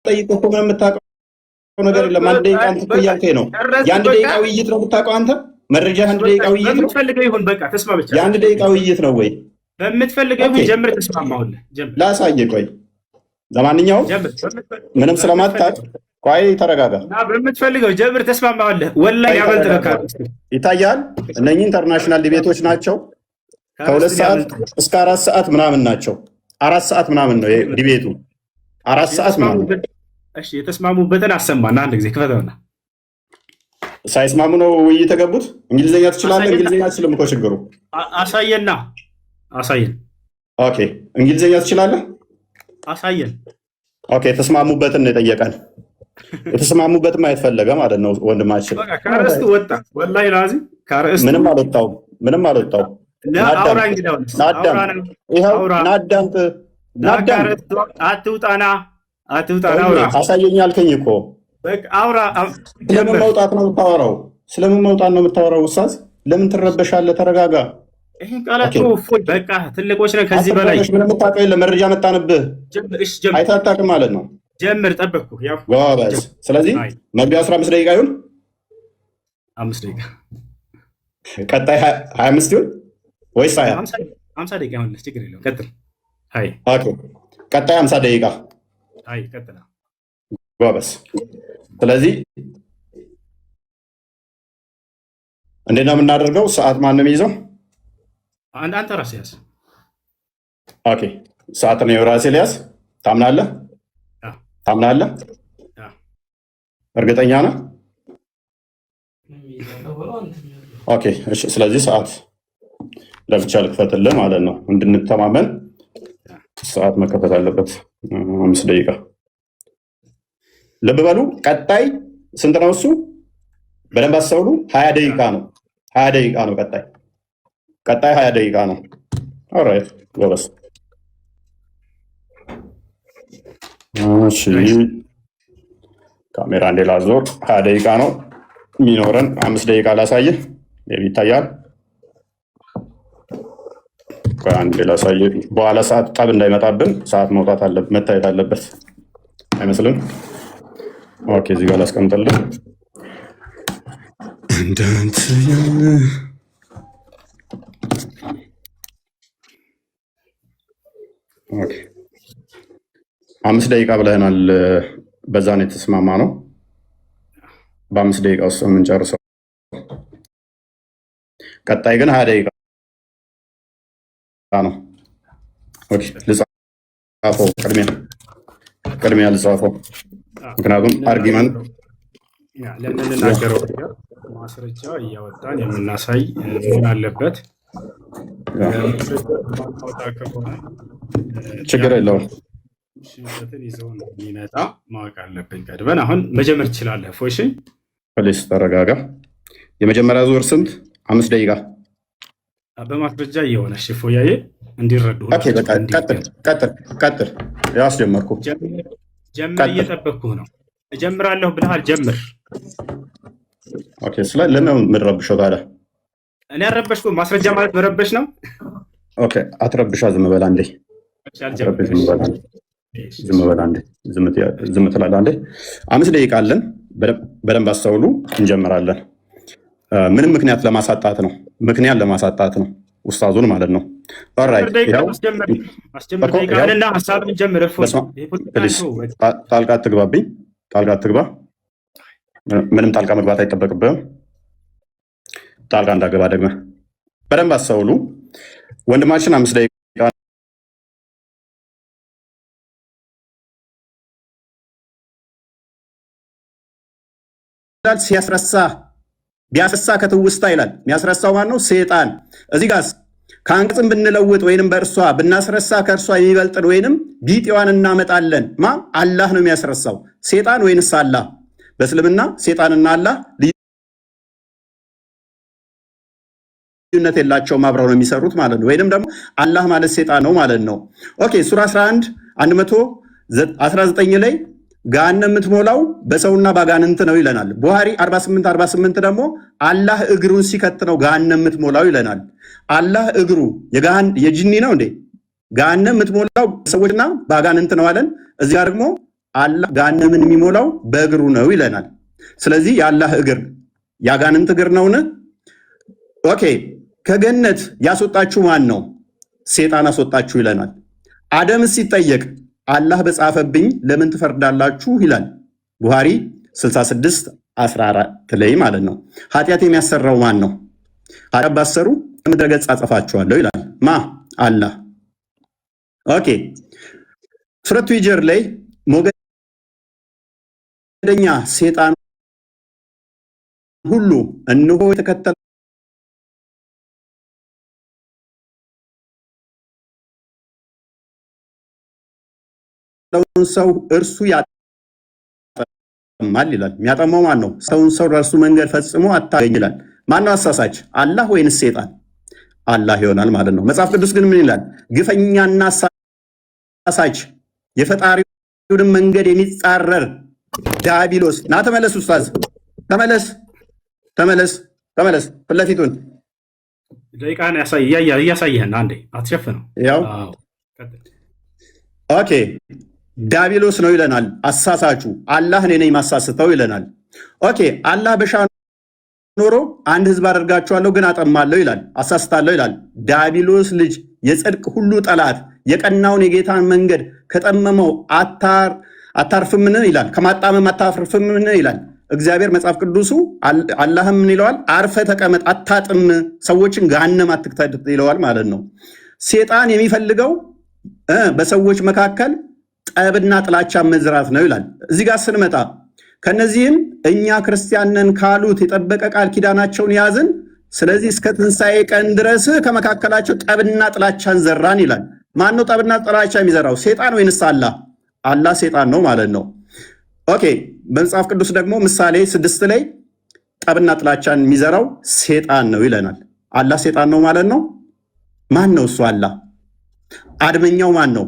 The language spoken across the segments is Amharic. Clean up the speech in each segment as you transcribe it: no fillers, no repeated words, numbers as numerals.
ጠይቀህ እኮ ምንም የምታውቀው ነገር የለም። አንድ ደቂቃ አንተ እኮ እያልከኝ ነው። የአንድ ደቂቃ ውይይት ነው የምታውቀው አንተ። መረጃ አንድ ደቂቃ ውይይት ነው። በምትፈልገው ይሁን በቃ ተስማምቻ። የአንድ ደቂቃ ውይይት ነው ወይ? በምትፈልገው ይሁን ጀምር። ተስማማሁልህ። ጀምር። ላሳየህ። ቆይ ለማንኛውም ምንም ስለማታውቅ ቆይ ተረጋጋ። በምትፈልገው ጀምር። ተስማማሁልህ። ወላሂ ያመልጥልካል። ይታያል። እነኚህ ኢንተርናሽናል ዲቤቶች ናቸው። ከ2 ሰዓት እስከ 4 ሰዓት ምናምን ናቸው። 4 ሰዓት ምናምን ነው ዲቤቱ። 4 ሰዓት ምናምን። እሺ የተስማሙበትን አሰማና አንድ ጊዜ ክፈተውና። ሳይስማሙ ነው ውይይት የተገቡት። እንግሊዝኛ ትችላለህ? እንግሊዝኛ አትችልም እኮ ችግሩ። አሳየና አሳየን። ኦኬ እንግሊዝኛ ትችላለህ? አሳየን። ኦኬ የተስማሙበትን ነው የጠየቀን። የተስማሙበት ማየት ፈለገ ማለት ነው ወንድማችን። ከርዕስቱ ወጣ። ወላሂ ላዚ ከርዕስቱ ምንም አልወጣውም። ምንም አልወጣውም። አውራ እንግዲህ አትውጣና አውራ አሳየኝ አልከኝ እኮ። አውራ ስለምን መውጣት ነው የምታወራው? ስለምን መውጣት ነው የምታወራው? ውሳዝ ለምን ትረበሻለህ? ተረጋጋ። ይሄን ቃላት በቃ ትልቆች ነን። ከዚህ በላይ ምንም የምታውቀው የለም። መረጃ መጣንብህ። አይተህ አታውቅም ማለት ነው። ጀምር። ጠበቅኩ። ጎበዝ። ስለዚህ መግቢያ 15 ደቂቃ ይሁን። 5 ደቂቃ ቀጣይ 25 ይሁን ወይስ 50 ደቂቃ ይሁን? ችግር የለውም። ቀጥል። ኦኬ ቀጣይ 50 ደቂቃ። ቀጥል። ጎበዝ። ስለዚህ እንዴት ነው የምናደርገው? ሰዓት ማን ነው የሚይዘው? አንተ ራስህ ያዝ። ኦኬ ሰዓት ነው ራሴ ሊያዝ። ታምናለህ? ታምናለህ? እርግጠኛ ነህ? ኦኬ እሺ። ስለዚህ ሰዓት ለብቻ ልክፈትልህ ማለት ነው እንድንተማመን። ሰዓት መከፈት አለበት። 5 ደቂቃ። ልብ በሉ። ቀጣይ ስንት ነው እሱ? በደንብ አስተውሉ። 20 ደቂቃ ነው። 20 ደቂቃ ነው ቀጣይ 20 ደቂቃ ነው። ኦልራይት ጎበዝ። እሺ ካሜራ እንዴ ላዞር። 20 ደቂቃ ነው የሚኖረን። 5 ደቂቃ ላሳየህ። ይታያል። አንዴ ላሳየህ። በኋላ ሰዓት ጠብ እንዳይመጣብን ሰዓት መታየት አለበት አይመስልም? ኦኬ እዚህ ጋር ላስቀምጥልህ። ኦኬ 5 ደቂቃ ብለናል። በዛ ነው የተስማማ ነው። በ5 ደቂቃ ውስጥ የምንጨርሰው። ቀጣይ ግን 20 ደቂቃ ነው። ኦኬ ልጻፈው። ቅድሚያ ልጻፈው፣ ምክንያቱም አርጊመንት ለምንናገረው ነገር ማስረጃ እያወጣን የምናሳይ መሆን አለበት። ችግር የለውም። ሽንፈትን ይዘው ነው የሚመጣ ማወቅ አለብን ቀድመን። አሁን መጀመር ትችላለህ። ፎሽ ፕሊስ ተረጋጋ። የመጀመሪያ ዙር ስንት? 5 ደቂቃ በማስረጃ እየሆነ ፎያዬ እንዲረዱ። ቀጥል። ያስጀመርኩ ጀምር። እየጠበቅኩህ ነው። እጀምራለሁ ብለሃል። ጀምር። ኦኬ ለምን የምንረብሸው ታዲያ? እኔ አልረበሽኩም። ማስረጃ ማለት መረበሽ ነው። ኦኬ አትረብሻ። ዝም በል አንዴ። ዝም ትላለህ አንዴ። 5 ደቂቃ አለን። በደንብ አስተውሉ። እንጀምራለን። ምንም ምክንያት ለማሳጣት ነው ኡስታዙን ማለት ነው። ጣልቃ አትግባብኝ። ጣልቃ አትግባ። ምንም ጣልቃ መግባት አይጠበቅብህም። ጣልቃ እንዳገባ ደግመህ በደንብ አስተውሉ። ወንድማችን 5 ደቂቃ ቢያስረሳ ከትውስታ ይላል። የሚያስረሳው ማን ነው? ሴጣን። እዚህ ጋር ከአንቅጽም ብንለውጥ ወይንም በእርሷ ብናስረሳ ከእርሷ የሚበልጥን ወይንም ቢጤዋን እናመጣለን። አላህ ነው የሚያስረሳው። ሴጣን ወይንስ አላህ? በእስልምና ሴጣንና አላህ ልዩነት የላቸውም፣ አብረው ነው የሚሰሩት ማለት ነው። ወይንም ደግሞ አላህ ማለት ሴጣን ነው ማለት ነው። ኦኬ ሱራ 11 119 ላይ ገሃነም የምትሞላው በሰውና ባጋንንት ነው ይለናል። ቡሃሪ 48 ደግሞ አላህ እግሩን ሲከት ነው ገሃነም የምትሞላው ይለናል። አላህ እግሩ የጂኒ ነው እንዴ? ገሃነም የምትሞላው በሰዎችና ባጋንንት ነው አለን። እዚያ ደግሞ አላህ ገሃነምን የሚሞላው በእግሩ ነው ይለናል። ስለዚህ የአላህ እግር ያጋንንት እግር ነውን? ኦኬ። ከገነት ያስወጣችሁ ማን ነው? ሴጣን አስወጣችሁ ይለናል። አደምስ ሲጠየቅ አላህ በጻፈብኝ ለምን ትፈርዳላችሁ ይላል። ቡሃሪ 66:14 ላይ ማለት ነው። ኃጢአት የሚያሰራው ማን ነው? ኃጢአት ባሰሩ ከምድረ ገጽ አጠፋችኋለሁ ይላል። ማ? አላህ። ኦኬ። ሱረቱ ሂጅር ላይ ሞገደኛ ሴጣን ሁሉ እነሆ የተከተለውን ሰው እርሱ ያጠማል ይላል። የሚያጠማው ማን ነው? ሰውን ሰው እርሱ መንገድ ፈጽሞ አታገኝ ይላል። ማን ነው አሳሳች? አላህ ወይንስ ሴጣን? አላህ ይሆናል ማለት ነው። መጽሐፍ ቅዱስ ግን ምን ይላል? ግፈኛና አሳሳች የፈጣሪውን መንገድ የሚጻረር ዲያብሎስ። ና ተመለስ ኡስታዝ፣ ተመለስ ተመለስ ተመለስ። ፊት ለፊቱን ደቂቃን እያሳየህን አንዴ አትሸፍነው። ያው ኦኬ። ዲያብሎስ ነው ይለናል አሳሳቹ። አላህ እኔ ነኝ ማሳስተው ይለናል። ኦኬ። አላህ በሻ ኖሮ አንድ ህዝብ አደርጋቸዋለሁ ግን አጠማለሁ ይላል፣ አሳስታለሁ ይላል። ዲያብሎስ ልጅ የጽድቅ ሁሉ ጠላት የቀናውን የጌታን መንገድ ከጠመመው አታርፍምን ይላል። ከማጣመም አታርፍምን ይላል እግዚአብሔር። መጽሐፍ ቅዱሱ አላህም ምን ይለዋል? አርፈ ተቀመጥ፣ አታጥም፣ ሰዎችን ገሃነም አትክተት ይለዋል ማለት ነው። ሴጣን የሚፈልገው በሰዎች መካከል ጠብና ጥላቻ መዝራት ነው ይላል። እዚህ ጋር ስንመጣ ከነዚህም እኛ ክርስቲያንን ካሉት የጠበቀ ቃል ኪዳናቸውን ያዝን፣ ስለዚህ እስከ ትንሣኤ ቀን ድረስ ከመካከላቸው ጠብና ጥላቻን ዘራን ይላል። ማን ነው ጠብና ጥላቻ የሚዘራው? ሴጣን ወይንስ አላህ? አላህ ሴጣን ነው ማለት ነው። ኦኬ። በመጽሐፍ ቅዱስ ደግሞ ምሳሌ 6 ላይ ጠብና ጥላቻን የሚዘራው ሴጣን ነው ይለናል። አላህ ሴጣን ነው ማለት ነው። ማን ነው እሱ? አላህ። አድመኛው ማን ነው?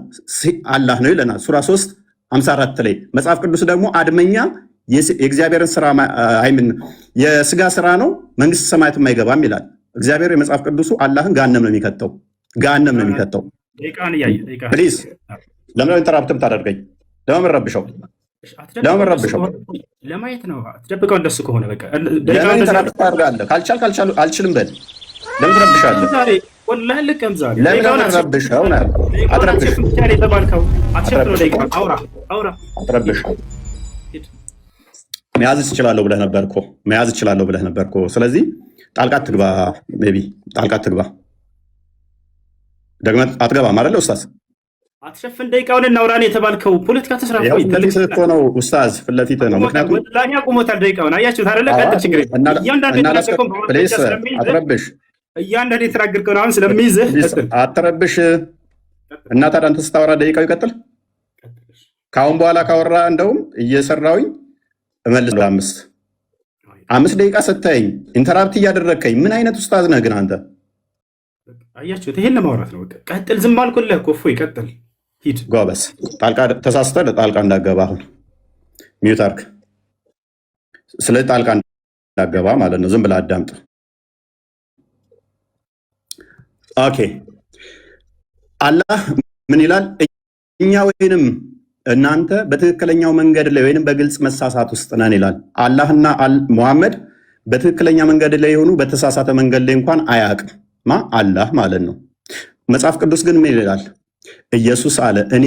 አላህ ነው ይለናል። ሱራ 3:54 ላይ መጽሐፍ ቅዱስ ደግሞ አድመኛ የእግዚአብሔርን ስራ አይምን የስጋ ስራ ነው፣ መንግስት ሰማያትም አይገባም ይላል እግዚአብሔር። የመጽሐፍ ቅዱሱ አላህን ገሃነም ነው የሚከተው፣ ገሃነም ነው የሚከተው። ፕሊዝ ለምን ኢንተራፕት ታደርገኝ? ለምን ረብሸው? ለምን ረብሸው? ለማየት ነው። አትደብቀው። እንደሱ ከሆነ በቃ ለምን ኢንተራፕት ታደርጋለህ? ካልቻል አልችልም በል። ለምን ትረብሻለህ? ወላሂ ልቀም ዛሬ ለምን ረብሸው ነው? አትረብሽ። አትረብሽ። መያዝ እችላለሁ ብለህ ነበር እኮ ስለዚህ ጣልቃ ትግባ። ቤቢ ጣልቃ ትግባ። ደግመህ አትገባም አይደለ ኡስታዝ? አትሸፍን። ደቂቃውን እናውራን የተባልከው ፖለቲካ ተስራ ፊት ለፊትህ እኮ ነው ኡስታዝ፣ ፊት ለፊትህ ነው። ምክንያቱም ወላሂ አቁሞታል ደቂቃውን። አያችሁት አይደለ? ቀጥል፣ ችግር የለም። አትረብሽ። እያንዳንዱ የተናገርከውን አሁን ስለሚይዝህ አትረብሽ። እና ታዲያ አንተ ስታወራ ደቂቃው ይቀጥል። ከአሁን በኋላ ካወራ እንደውም እየሰራሁኝ እመልሳለሁ። 5 ደቂቃ ሰተኸኝ ኢንተራፕት እያደረግከኝ ምን አይነት ኡስታዝ ነህ ግን አንተ? አያችሁት? ይሄን ለማውራት ነው። ቀጥል። ዝም አልኩልህ እኮ እፎይ፣ ቀጥል፣ ሂድ። ጎበዝ። ተሳስተህ ጣልቃ እንዳገባ አሁን ሚዩት አድርግ። ስለዚህ ጣልቃ እንዳገባ ማለት ነው። ዝም ብለህ አዳምጥ። ኦኬ። አላህ ምን ይላል? እኛ ወይንም እናንተ በትክክለኛው መንገድ ላይ ወይንም በግልጽ መሳሳት ውስጥ ነን ይላል። አላህና ሙሐመድ በትክክለኛ መንገድ ላይ የሆኑ በተሳሳተ መንገድ ላይ እንኳን አያውቅም። አላህ ማለት ነው። መጽሐፍ ቅዱስ ግን ምን ይላል? ኢየሱስ አለ እኔ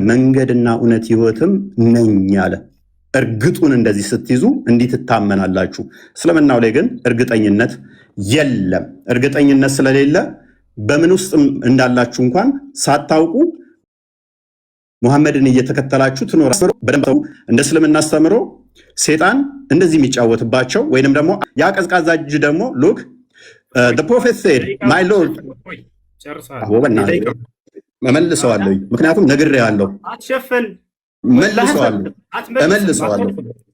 መንገድና እውነት ሕይወትም ነኝ አለ። እርግጡን እንደዚህ ስትይዙ እንዲህ ትታመናላችሁ። እስልምናው ላይ ግን እርግጠኝነት የለም። እርግጠኝነት ስለሌለ በምን ውስጥ እንዳላችሁ እንኳን ሳታውቁ ሙሐመድን እየተከተላችሁ ትኖራላችሁ። በደንብ እንደ እስልምና አስተምሮ ሴጣን እንደዚህ የሚጫወትባቸው ወይንም ደግሞ ያ ቀዝቃዛ እጅ ደግሞ ሉክ the prophet said my lord እመልሰዋለሁ፣ ምክንያቱም ነግሬሃለሁ። አትሸፍን።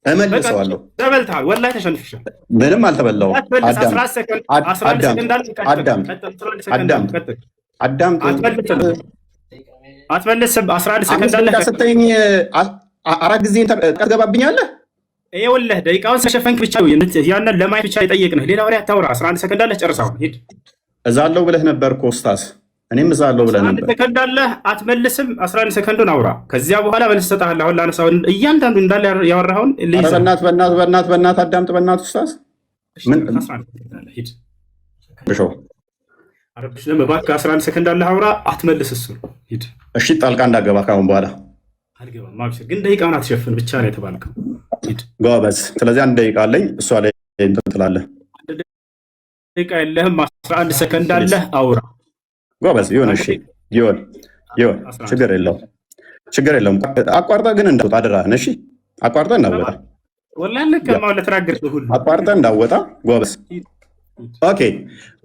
እመልሰዋለሁ። ተበልተሃል። ወላሂ ተሸንፍሻል። ምንም አልተበላሁም። አትመልስም። 11 ሰከንድ አለ። ስትኝ 4 ጊዜ ትገባብኛለህ። ይኸውልህ ደቂቃውን ስለሸፈንክ ብቻ ያንን ለማየት ብቻ የጠየቅንህ፣ ሌላ ወሬ አታውራ። 11 ሰከንድ አለ። ጨርሰው ሂድ። እዛለሁ ብለህ ነበር እኮ ኡስታዝ። እኔም እዛለሁ ብለህ 11 ነበር። ሰከንድ አለህ አትመልስም። 11 ሰከንዱን አውራ። ከዚያ በኋላ መልስ እሰጥሃለሁ። አሁን ላነሳው እያንዳንዱ እንዳለ ያወራኸውን ልይዝ። በእናትህ አዳምጥ። በእናትህ ኡስታዝ ምን ሂድ ብሾው አረብሽ ለመባክ 11 ሰከንድ አለህ አውራ። አትመልስ እሱ ሂድ። እሺ ጣልቃ እንዳገባ ካሁን በኋላ አልገባም። ማብሽር ግን ደቂቃውን አትሸፍን ብቻ ነው የተባልከው። ሂድ ጎበዝ። ስለዚህ አንድ ደቂቃ አለኝ። እሷ ላይ እንትን ትላለህ። ደቂቃ የለህም። 11 ሰከንድ አለህ አውራ። ጎበዝ ይሁን። እሺ ይሁን። ችግር የለውም። አቋርጠህ ግን እንዳወጣ አደራህን። እሺ አቋርጠህ እንዳወጣ ወላሂ ለከማው ለተናገርከው ሁሉ አቋርጠህ እንዳወጣ። ጎበዝ ኦኬ።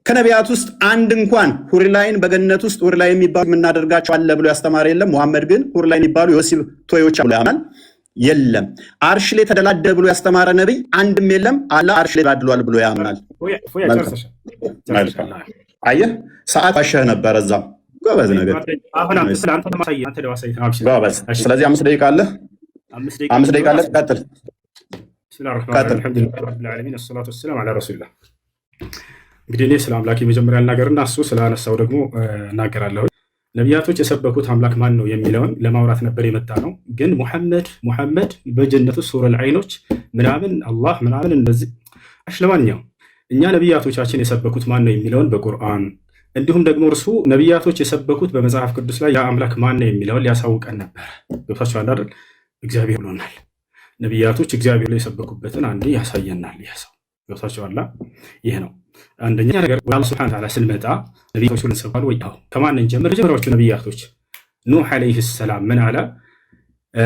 ከነቢያት ውስጥ አንድ እንኳን ሁር ላይን በገነት ውስጥ ሁር ላይ የሚባሉ የምናደርጋቸው አለ ብሎ ያስተማረ የለም። ሙሐመድ ግን ሁር ላይ የሚባሉ የወሲብ ቶዮች ብሎ ያምናል። የለም አርሽ ላይ ተደላደለ ብሎ ያስተማረ ነቢይ አንድም የለም። አላህ አርሽ ላይ ተደላድሏል ብሎ ያምናል። አየህ ሰዓት አሸህ ነበር እዛም። ጎበዝ ነገር ጎበዝ። ስለዚህ 5 ደቂቃ አለ። 5 ደቂቃ አለ። ቀጥል። እንግዲህ እኔ ስለ አምላክ የመጀመሪያ ልናገርና እሱ ስላነሳው ደግሞ እናገራለሁ። ነቢያቶች የሰበኩት አምላክ ማን ነው የሚለውን ለማውራት ነበር የመጣ ነው። ግን ሙሐመድ በጀነቱ ሱረል ዐይኖች ምናምን አላህ ምናምን እንደዚህ ለማንኛውም እኛ ነቢያቶቻችን የሰበኩት ማን ነው የሚለውን በቁርአን እንዲሁም ደግሞ እርሱ ነቢያቶች የሰበኩት በመጽሐፍ ቅዱስ ላይ ያ አምላክ ማን ነው የሚለውን ሊያሳውቀን ነበር። ገብታችኋል አይደል? እግዚአብሔር ብሎናል። ነቢያቶች እግዚአብሔር ላይ የሰበኩበትን አንዴ ያሳየናል። ይህ ሰው ገብታችኋል? ይህ ነው አንደኛ ነገር። አላህ ሱብሓነሁ ወተዓላ ስንመጣ ነቢያቶች ሁሉ ሰብኳል ወይ? አዎ። ከማን እንጀምር? መጀመሪያዎቹ ነቢያቶች ኑህ ዓለይሂ ሰላም ምን አለ?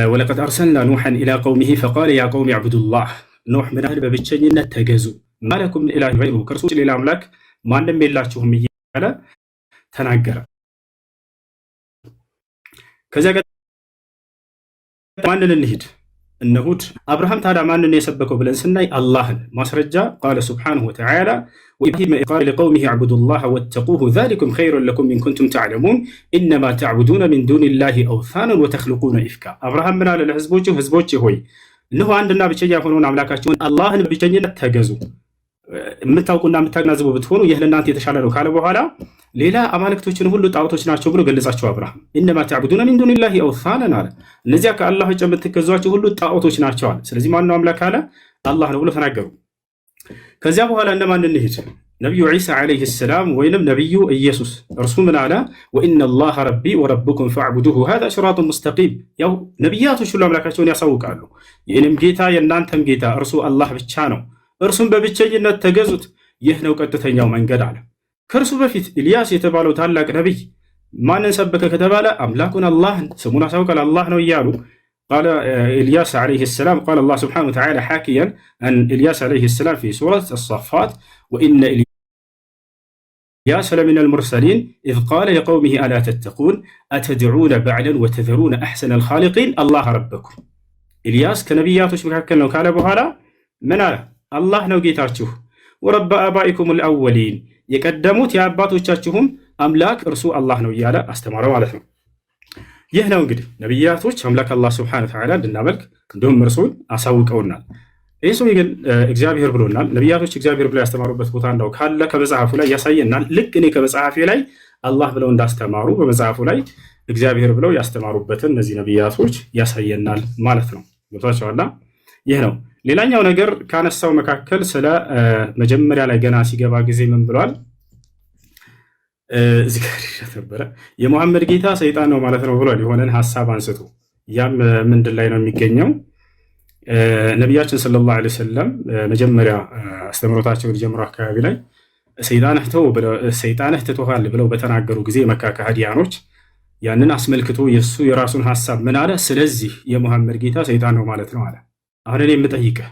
ወለቀድ አርሰልና ኑሐን ኢላ ቀውሚሂ ፈቃለ ያ ቀውሚ አዕቡዱላህ። ኑህ ምን አለ? በብቸኝነት ተገዙ፣ ማለኩም ምን ኢላህ ገይሩሁ፣ ከእርሱ ውጭ ሌላ አምላክ ማንም የላችሁም እያለ ተናገረ። ከዚያ ማንን እንሂድ? እነ ሁድ። አብርሃም ታዲያ ማንን የሰበከው ብለን ስናይ አላህን። ማስረጃ ቃለ ሱብሓነሁ ወተዓላ ወኢብራሂመ ኢዝ ቃለ ሊቀውሚሂ አዕቡዱላህ ወተቁሁ ዛሊኩም ኸይሩን ለኩም ኢን ኩንቱም ተዕለሙን ኢነማ ተዕቡዱነ ሚን ዱኒላሂ አውሳነን ወተኽሉቁነ ኢፍካ። አብርሃም ምን አለ ለህዝቦቹ? ህዝቦቼ ሆይ እነሆ አንድና ብቸኛ የሆነውን አምላካችሁን አላህን በብቸኝነት ተገዙ፣ የምታውቁና የምታገናዝቡ ብትሆኑ ይህ ለእናንተ የተሻለ ነው ካለ በኋላ ሌላ አማልክቶችን ሁሉ ጣዖቶች ናቸው ብሎ ገለጻቸው። አብርሃም ኢነማ ተዕቡዱነ ሚን ዱኒላሂ አውሳነን አለ። እነዚያ ከአላህ ውጭ የምትገዟቸው ሁሉ ጣዖቶች ናቸዋል። ስለዚህ ማነው አምላክ አለ? አላህ ነው ብሎ ተናገሩ። ከዚያ በኋላ እነማን እንሂድ? ነቢዩ ዒሳ ዓለይሂ ሰላም ወይንም ነቢዩ ኢየሱስ። እርሱ ምን አለ? ወኢነላሃ ረቢ ወረብኩም ፈዕቡዱሁ ሃዛ ሲራጡን ሙስተቂም። ያው ነቢያቶች ሁሉ አምላካቸውን ያሳውቃሉ። የእኔም ጌታ የእናንተም ጌታ እርሱ አላህ ብቻ ነው፣ እርሱም በብቸኝነት ተገዙት፣ ይህ ነው ቀጥተኛው መንገድ አለ። ከእርሱ በፊት ኢልያስ የተባለው ታላቅ ነቢይ ማንን ሰበከ ከተባለ አምላኩን አላህን ስሙን አሳውቃል። አላህ ነው እያሉ ቃለ ኢልያስ ዓለይሂ ሰላም ቃለ አላህ ሱብሓነሁ ወተዓላ ሓኪያን አን ኢልያስ ዓለይሂ ሰላም ፊ ሱረት አሳፋት ወኢነ ኢልያስ ለሚነል ሙርሰሊን ኢዝ ቃለ ሊቀውሚሂ አላ ተተቁን አተድዑነ በዕለን ወተዘሩነ አሕሰነል ኻሊቂን አላህ ረበኩም። ኢልያስ ከነቢያቶች መካከል ነው ካለ በኋላ ምን አለ? አላህ ነው ጌታችሁ፣ ወረበ አባኢኩም አልአወሊን የቀደሙት የአባቶቻችሁም አምላክ እርሱ አላህ ነው እያለ አስተማረ ማለት ነው። ይህ ነው እንግዲህ ነቢያቶች አምላክ አላህ ሱብሓነሁ ወተዓላ እንድናመልክ እንዲሁም እርሱን አሳውቀውናል። ይህ ሰው ግን እግዚአብሔር ብሎናል። ነቢያቶች እግዚአብሔር ብለው ያስተማሩበት ቦታ እንዳው ካለ ከመጽሐፉ ላይ ያሳየናል። ልክ እኔ ከመጽሐፌ ላይ አላህ ብለው እንዳስተማሩ በመጽሐፉ ላይ እግዚአብሔር ብለው ያስተማሩበትን እነዚህ ነቢያቶች ያሳየናል ማለት ነው። ገብቷችኋል? ይህ ነው። ሌላኛው ነገር ካነሳው መካከል ስለ መጀመሪያ ላይ ገና ሲገባ ጊዜ ምን ብሏል? እዚህ ጋር ነበረ የሙሐመድ ጌታ ሰይጣን ነው ማለት ነው ብሏል። የሆነን ሀሳብ አንስቶ ያም ምንድን ላይ ነው የሚገኘው? ነቢያችን ሰለላሁ ዐለይሂ ወሰለም መጀመሪያ አስተምሮታቸውን ጀምሮ አካባቢ ላይ ሰይጣንህ ትቶሃል ብለው በተናገሩ ጊዜ የመካ ከሃዲያኖች ያንን አስመልክቶ የእሱ የራሱን ሀሳብ ምን አለ? ስለዚህ የሙሐመድ ጌታ ሰይጣን ነው ማለት ነው አለ። አሁን እኔ የምጠይቅህ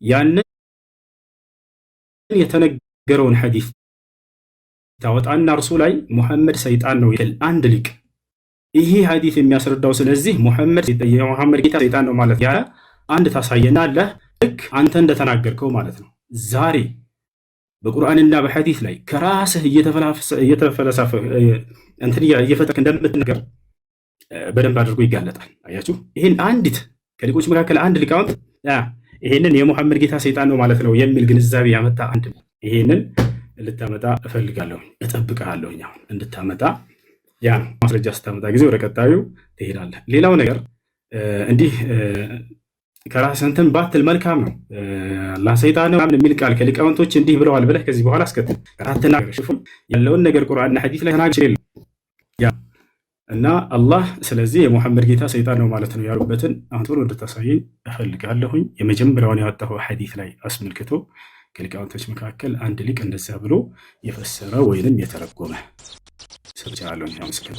ያንን የተነገረውን ሐዲስ ታወጣና እርሱ ላይ ሙሐመድ ሰይጣን ነው ይል አንድ ሊቅ ይሄ ሐዲስ የሚያስረዳው ስለዚህ የሙሐመድ ጌታ ሰይጣን ነው ማለት ያለ አንድ ታሳየና አለ። ልክ አንተ እንደተናገርከው ማለት ነው። ዛሬ በቁርአንና በሐዲስ ላይ ከራስህ እየተፈለሰፈ እንትን እየፈጠርክ እንደምትነገር በደንብ አድርጎ ይጋለጣል። አያችሁ፣ ይሄን አንዲት ከሊቆች መካከል አንድ ሊቃውንት ይሄንን የሙሐመድ ጌታ ሰይጣን ነው ማለት ነው የሚል ግንዛቤ ያመጣ አንድ ይሄንን ልታመጣ እፈልጋለሁ፣ እጠብቅሃለሁ። አሁን እንድታመጣ ያ ነው ማስረጃ። ስታመጣ ጊዜ ወደ ቀጣዩ ትሄዳለህ። ሌላው ነገር እንዲህ ከራስህ እንትን ባትል መልካም ነው። አላህ ሰይጣን ነው የሚል ቃል ከሊቃውንቶች እንዲህ ብለዋል ብለህ ከዚህ በኋላ አስከትል ራትና ሽፉ ያለውን ነገር ቁርአንና ሐዲስ ላይ ተናግረህ ያ እና አላህ ስለዚህ የሙሐመድ ጌታ ሰይጣን ነው ማለት ነው ያሉበትን አሁን ቶሎ እንድታሳየኝ እፈልጋለሁኝ። የመጀመሪያውን ያወጣው ሐዲስ ላይ አስመልክቶ ከሊቃውንቶች መካከል አንድ ሊቅ እንደዛ ብሎ የፈሰረ ወይንም የተረጎመ ሰብቻለሁኝ። ያመስከረ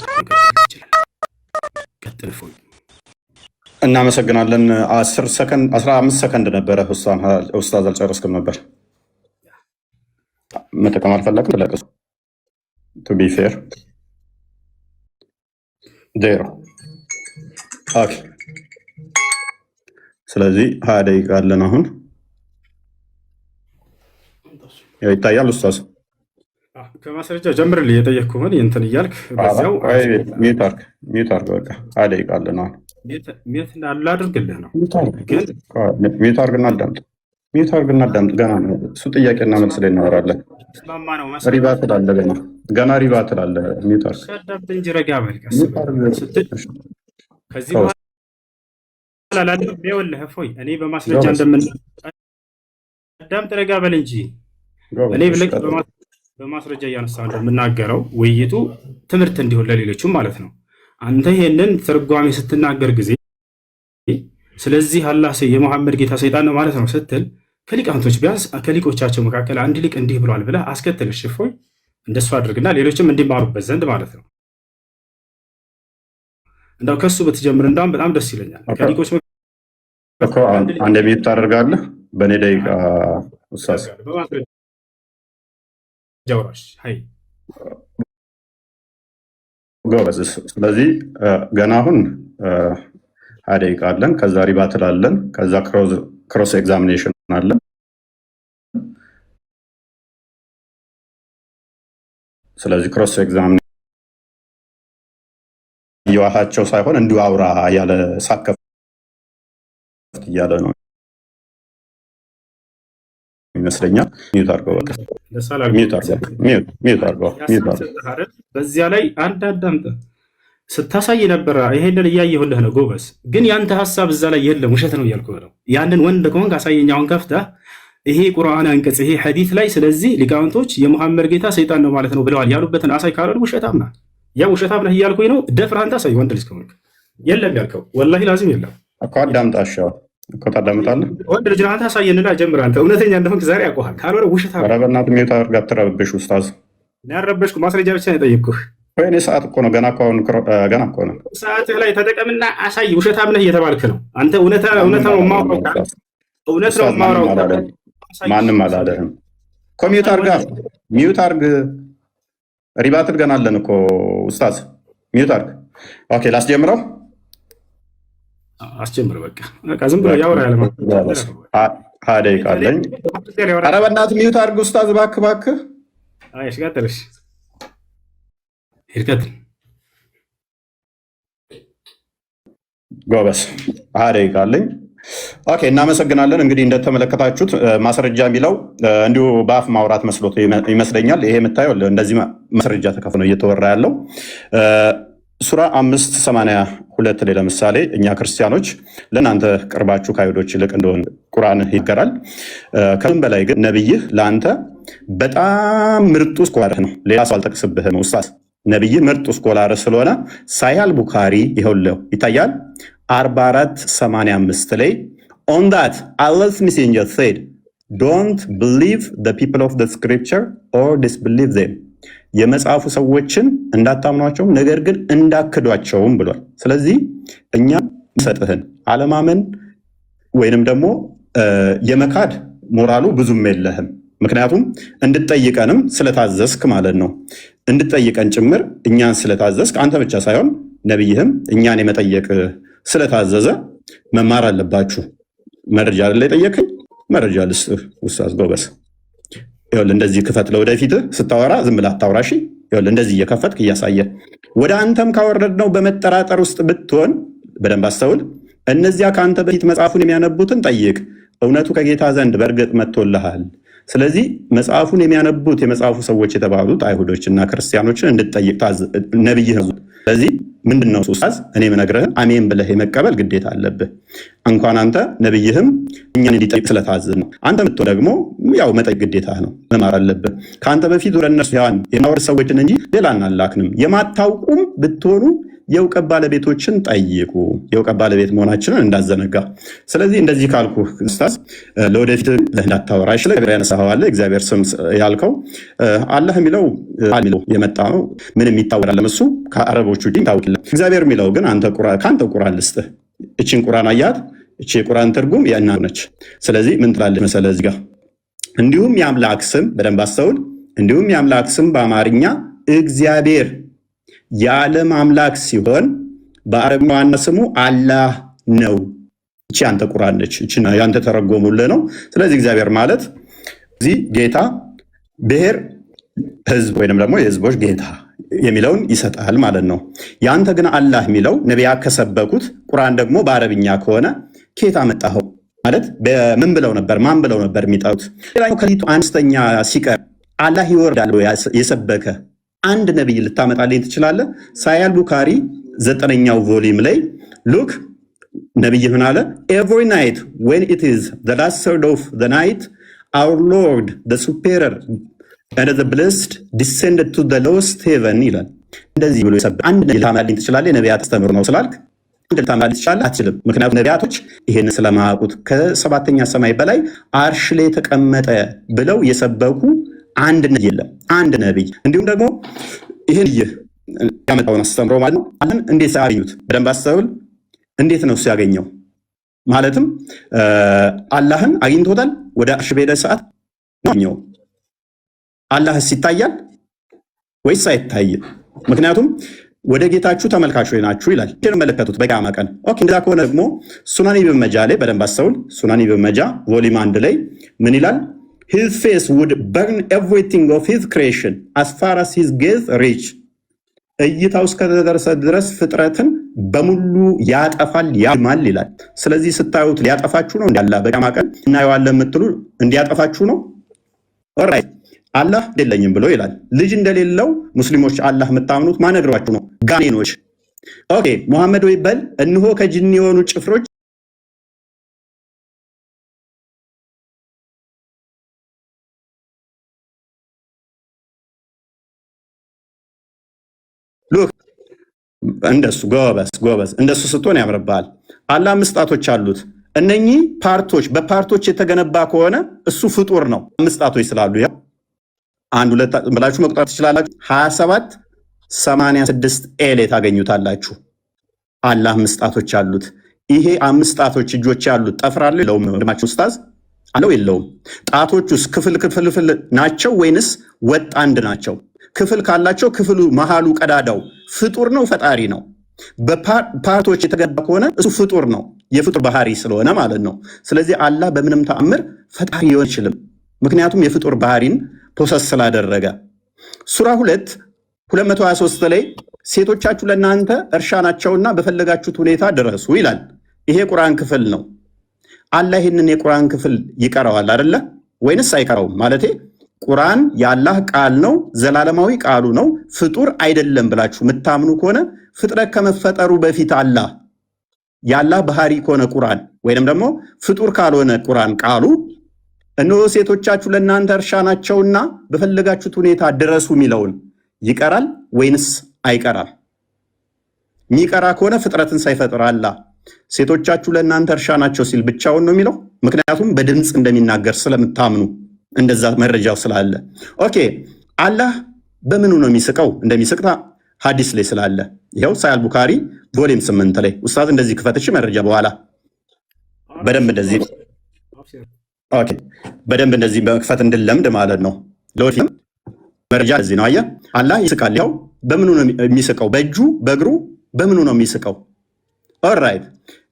ቀጥል ፎይ። እናመሰግናለን። 10 ሰከንድ 15 ሰከንድ ነበረ። ኡስታዝ አልጨረስክም ነበር። መጠቀም አልፈለግም። ለቀስ ቱ ቢ ፌር ዜሮ። ኦኬ። ስለዚህ 20 ደቂቃ አለን አሁን። ያው ይታያል ኡስታዝ። ከማስረጃ ጀምርልኝ የጠየቅኩህን እንትን እያልክ በዚያው ሚዩት አድርግ። በቃ 20 ደቂቃ አለን አሁን። ሚዩት ላድርግልህ ነው ግን ሚዩት አድርግና አዳምጥ። ገና ነው እሱ ጥያቄና መልስ ላይ እናወራለን። ሪባ ትላለህ ገና ሪባ ትላለህ። ሚዩት አድርግ። አዳምጥ እንጂ ረጋ በል ቀስ ስትል ከዚህ በኋላ ላለው ይኸውልህ እፎይ እኔ በማስረጃ አዳምጥ ረጋ በል እንጂ እኔ ብለህ በማስረጃ እያነሳሁ እንደምናገረው ውይይቱ ትምህርት እንዲሆን ለሌሎችም ማለት ነው። አንተ ይሄንን ትርጓሜ ስትናገር ጊዜ ስለዚህ አላህ የሙሐመድ ጌታ ሰይጣን ነው ማለት ነው ስትል ከሊቃውንቶች ቢያንስ ከሊቆቻቸው መካከል አንድ ሊቅ እንዲህ ብሏል ብለህ አስከትል። እሺ እፎይ እንደሱ አድርግና ሌሎችም እንዲማሩበት ዘንድ ማለት ነው። እንዳው ከሱ ብትጀምር እንዳውም በጣም ደስ ይለኛል። ከሊቆች አንድ ሚዩት ታደርጋለህ በእኔ ደቂቃ ኡስታዝ ጀውራሽ ሃይ ጎበዝ። ስለዚህ ገና አሁን 20 ደቂቃ አለን። ከዛ ሪባትል አለን። ከዛ ክሮስ ኤግዛሚኔሽን አለን። ስለዚህ ክሮስ ኤግዛሚኔሽን እየዋሃቸው ሳይሆን እንዲሁ አውራ ያለ ሳከፍ እያለ ነው ይመስለኛል። ሚዩት አድርገው በቃ ሚዩት አድርገው። በዚያ ላይ አንድ አዳምጥ ስታሳይ ነበረ። ይሄንን እያየሁልህ ነው ጎበዝ። ግን ያንተ ሀሳብ እዛ ላይ የለም፣ ውሸት ነው እያልኩህ ነው። ያንን ወንድ ከሆንክ አሳየኝ። አሁን ከፍተህ ይሄ ቁርአን አንቀጽ ይሄ ሐዲስ ላይ ስለዚህ ሊቃውንቶች የሙሐመድ ጌታ ሰይጣን ነው ማለት ነው ብለዋል ያሉበትን አሳይ ካልሆነ ውሸታም ነህ። ያ ውሸታም ነህ እያልኩኝ ነው። ደፍረህ አንተ አሳይ። ወንድ ልጅ ከሆንክ የለም ያልከው ወላሂ ላዚም የለም እኮ አዳምጣሻው እኮ ታዳምጣለህ። ወንድ ልጅ አንተ አሳየንና ጀምር። አንተ እውነተኛ እንደሆንክ ዛሬ ያውቀዋል። ካልሆነ ውሸታም። ኧረ በእናትህ ሚዩት አድርግ፣ አትረብሽ ኡስታዝ። ያረበሽኩ ማስረጃ ብቻ ነው የጠየቅኩህ። ወይኔ ሰዓት እኮ ነው ገና እኮ ነው። ሰዓትህ ላይ ተጠቀምና አሳይ። ውሸታም ነህ እየተባልክ ነው አንተ። እውነት ነው የማውቀው እውነት ነው የማውራው። ማንም አላለህም እኮ። ሚዩት አድርግ። ሪባትል ገና አለን እኮ ኡስታዝ። ሚዩት አድርግ። ኦኬ ላስጀምረው። አስጀምር በቃ ዝም ብሎ ያወራ ያለ ማለት 20 ደቂቃ አለኝ። ኧረ በእናትህ ሚዩት አድርግ ኡስታዝ፣ እባክህ። አይ እሺ ቀጥልሽ ሂርቀት ጎበስ 20 ደቂቃ አለኝ። ኦኬ እናመሰግናለን። እንግዲህ እንደተመለከታችሁት ማስረጃ የሚለው እንዲሁ በአፍ ማውራት መስሎት ይመስለኛል። ይሄ የምታየው እንደዚህ ማስረጃ ተከፍሎ እየተወራ ያለው ሱራ 582 ላይ ለምሳሌ እኛ ክርስቲያኖች ለእናንተ ቅርባችሁ ከአይሁዶች ይልቅ እንደሆን ቁርአን ይገራል። ከዚህም በላይ ግን ነብይህ ለአንተ በጣም ምርጡ ስኮላር ነው። ሌላ ሰው አልጠቅስብህም ኡስታዝ። ነብይ ምርጡ ስኮላር ስለሆነ ሳሂህ ቡኻሪ ይኸውልህ ይታያል 4485 ላይ on that Allah's messenger said don't believe the people of the scripture or disbelieve them የመጽሐፉ ሰዎችን እንዳታምኗቸውም ነገር ግን እንዳክዷቸውም ብሏል። ስለዚህ እኛ ሰጥህን አለማመን ወይንም ደግሞ የመካድ ሞራሉ ብዙም የለህም። ምክንያቱም እንድጠይቀንም ስለታዘዝክ ማለት ነው። እንድጠይቀን ጭምር እኛን ስለታዘዝክ አንተ ብቻ ሳይሆን ነብይህም እኛን የመጠየቅ ስለታዘዘ መማር አለባችሁ። መረጃ ላይ ጠየቀኝ፣ መረጃ ልስጥህ ኡስታዝ ጎበስ። ይኸውልህ እንደዚህ ክፈት። ለወደፊትህ ስታወራ ዝም ብለህ አታውራ። እሺ ይኸውልህ እንደዚህ እየከፈትክ እያሳየህ ወደ አንተም ካወረድነው በመጠራጠር ውስጥ ብትሆን በደንብ አስተውል። እነዚያ ከአንተ በፊት መጽሐፉን የሚያነቡትን ጠይቅ፣ እውነቱ ከጌታ ዘንድ በእርግጥ መጥቶልሃል። ስለዚህ መጽሐፉን የሚያነቡት የመጽሐፉ ሰዎች የተባሉት አይሁዶችና ክርስቲያኖችን እንድትጠይቅ ነብይህ ነው። ስለዚህ ምንድነው ኡስታዝ እኔ የምነግርህን አሜን ብለህ የመቀበል ግዴታ አለብህ። እንኳን አንተ ነብይህም እኛን እንዲጠይቅ ስለታዘዝ ነው። አንተ ምትሆን ደግሞ ያው መጠየቅ ግዴታ ነው፣ መማር አለብህ። ከአንተ በፊት ወደ እነሱ የማወርድ ሰዎችን እንጂ ሌላ አናላክንም። የማታውቁም ብትሆኑ የእውቀት ባለቤቶችን ጠይቁ። የእውቀት ባለቤት መሆናችንን እንዳዘነጋ። ስለዚህ እንደዚህ ካልኩ ኡስታዝ ለወደፊት እንዳታወራ ይችላል። ያነሳኸው አለ እግዚአብሔር ስም ያልከው አላህ የሚለው የመጣ ነው። ምንም ይታወራል ለምሱ ከአረቦቹ ዲን ታውቂለ። እግዚአብሔር የሚለው ግን ከአንተ ቁርአን ልስጥህ። እቺን ቁርአን አያት። እቺ የቁርአን ትርጉም የእናንተ ነች። ስለዚህ ምን ትላለች መሰለህ እዚህ ጋር እንዲሁም የአምላክ ስም በደንብ አስተውል። እንዲሁም የአምላክ ስም በአማርኛ እግዚአብሔር የዓለም አምላክ ሲሆን በአረብኛ ዋና ስሙ አላህ ነው። እቺ አንተ ቁርአን ነች። እቺ ያንተ ተረጎሙልህ ነው። ስለዚህ እግዚአብሔር ማለት እዚህ ጌታ፣ ብሔር፣ ህዝብ ወይንም ደግሞ የህዝቦች ጌታ የሚለውን ይሰጣል ማለት ነው። ያንተ ግን አላህ የሚለው ነቢያት ከሰበኩት ቁርአን ደግሞ በአረብኛ ከሆነ ኬታ መጣኸው ማለት በምን ብለው ነበር ማን ብለው ነበር የሚጠሩት? ሌላኛው ከሊቱ አነስተኛ ሲቀር አላህ ይወርዳል የሰበከ አንድ ነብይ ልታመጣልኝ ትችላለህ? ሳያል ቡካሪ 9ኛው ቮሊዩም ላይ ሉክ ነብይ ምን አለ? every night when it is the last third of the night our Lord the superior and the blessed descended to the lowest heaven ይላል። እንደዚህ ብሎ ይሰብክ አንድ ነብይ ልታመጣልኝ ትችላለህ? ነቢያት አስተምሩ ነው ስላልክ አንድ ልታመጣልኝ ትችላለህ? አትችልም። ምክንያቱም ነቢያቶች ይሄን ስለማያውቁት ከሰባተኛ ሰማይ በላይ አርሽ ላይ ተቀመጠ ብለው የሰበኩ አንድ ነብይ የለም። አንድ ነብይ እንዲሁም ደግሞ ይሄን ያመጣውን አስተምሮ ማለት ነው። አሁን እንዴት ያገኙት በደንብ አስተውል። እንዴት ነው ሲያገኘው? ማለትም አላህን አግኝቶታል። ወደ አርሽ በሄደ ሰዓት ነው። አላህስ ይታያል ወይስ አይታይም? ምክንያቱም ወደ ጌታችሁ ተመልካቾች ናችሁ ይላል። መለከቱት በቂያማ ቀን። ኦኬ እንደዛ ከሆነ ደግሞ ሱናን ኢብን መጃ ላይ በደንብ አስተውል። ሱናን ኢብን መጃ ቮሊዩም 1 ላይ ምን ይላል? His face would burn everything of his creation as far as his gaze reach. እይታው እስከደረሰ ድረስ ፍጥረትን በሙሉ ያጠፋል ያልማል ይላል። ስለዚህ ስታዩት ሊያጠፋችሁ ነው እንዳላ በቂያማ ቀን እናየዋለን የምትሉ እንዲያጠፋችሁ ነው። ኦልራይት አላህ የለኝም ብሎ ይላል። ልጅ እንደሌለው ሙስሊሞች አላህ የምታምኑት ማነግሯችሁ ነው? ጋኔኖች። ኦኬ ሙሐመድ ወይ በል እንሆ ከጅኒ የሆኑ ጭፍሮች እንደሱ ጎበዝ እንደሱ ስትሆን ያምርብሃል። አላህ 5 ጣቶች አሉት። እነኚህ ፓርቶች በፓርቶች የተገነባ ከሆነ እሱ ፍጡር ነው። 5 ጣቶች ስላሉ ያው 1 2 ብላችሁ መቁጠር ትችላላችሁ። 27 86 ኤሌ ታገኙታላችሁ። አላህ 5 ጣቶች አሉት። ይሄ 5 ጣቶች እጆች ያሉት ጠፍራሉ የለውም? ወንድማችሁ ኡስታዝ አለው የለውም? ጣቶቹስ ክፍል ናቸው ወይንስ ወጥ አንድ ናቸው? ክፍል ካላቸው ክፍሉ መሃሉ ቀዳዳው ፍጡር ነው ፈጣሪ ነው? በፓርቶች የተገባ ከሆነ እሱ ፍጡር ነው፣ የፍጡር ባህሪ ስለሆነ ማለት ነው። ስለዚህ አላህ በምንም ተአምር ፈጣሪ ሊሆን አይችልም፣ ምክንያቱም የፍጡር ባህሪን ፕሮሰስ ስላደረገ። ሱራ 223 ላይ ሴቶቻችሁ ለእናንተ እርሻ ናቸውና በፈለጋችሁት ሁኔታ ድረሱ ይላል። ይሄ ቁርአን ክፍል ነው። አላህ ይህንን የቁርአን ክፍል ይቀረዋል አይደለ ወይንስ አይቀረውም? ማለቴ ቁርአን የአላህ ቃል ነው፣ ዘላለማዊ ቃሉ ነው፣ ፍጡር አይደለም ብላችሁ የምታምኑ ከሆነ ፍጥረት ከመፈጠሩ በፊት አላህ የአላህ ባህሪ ከሆነ ቁርአን ወይንም ደግሞ ፍጡር ካልሆነ ቁርአን ቃሉ እነሆ ሴቶቻችሁ ለእናንተ እርሻ ናቸውና በፈለጋችሁት ሁኔታ ድረሱ የሚለውን ይቀራል ወይንስ አይቀራም? የሚቀራ ከሆነ ፍጥረትን ሳይፈጥር አላህ ሴቶቻችሁ ለእናንተ እርሻ ናቸው ሲል ብቻውን ነው የሚለው? ምክንያቱም በድምፅ እንደሚናገር ስለምታምኑ እንደዛ መረጃው ስላለ። ኦኬ አላህ በምኑ ነው የሚስቀው? እንደሚስቅታ ሐዲስ ላይ ስላለ ይሄው ሳያል ቡካሪ ቮሊዩም 8 ላይ ኡስታዝ እንደዚህ ክፈትሽ መረጃ በኋላ በደንብ እንደዚህ ኦኬ በደንብ እንደዚህ በክፈት እንድለምድ ማለት ነው። ለወዲህ መረጃ እዚህ ነው። አየህ አላህ ይስቃል። ይሄው በምኑ ነው የሚስቀው? በእጁ በእግሩ በምኑ ነው የሚስቀው? ኦልራይት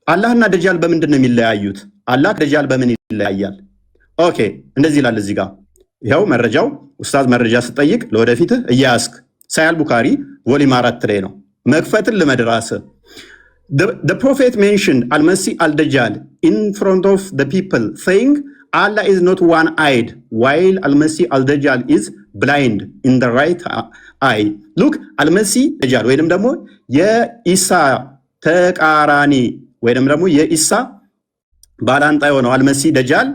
አላህና ደጃል በምንድን ነው የሚለያዩት? አላህ ደጃል በምን ይለያያል? ኦኬ እንደዚህ ይላል እዚህ ጋር ይኸው መረጃው። ኡስታዝ መረጃ ስጠይቅ ለወደፊትህ እያያስክ ሳያል ቡካሪ ቮሊዩም 4 ላይ ነው። መክፈትን ለመድራስ the prophet mentioned al-masih al-dajjal in front of the people saying Allah is not one-eyed, while Al-Masih Al-Dajjal is blind in the right eye. Look, Al-Masih Dajjal ወይንም ደግሞ የኢሳ ተቃራኒ ወይንም ደግሞ የኢሳ ባላንጣ የሆነው አልመሲህ ደጃል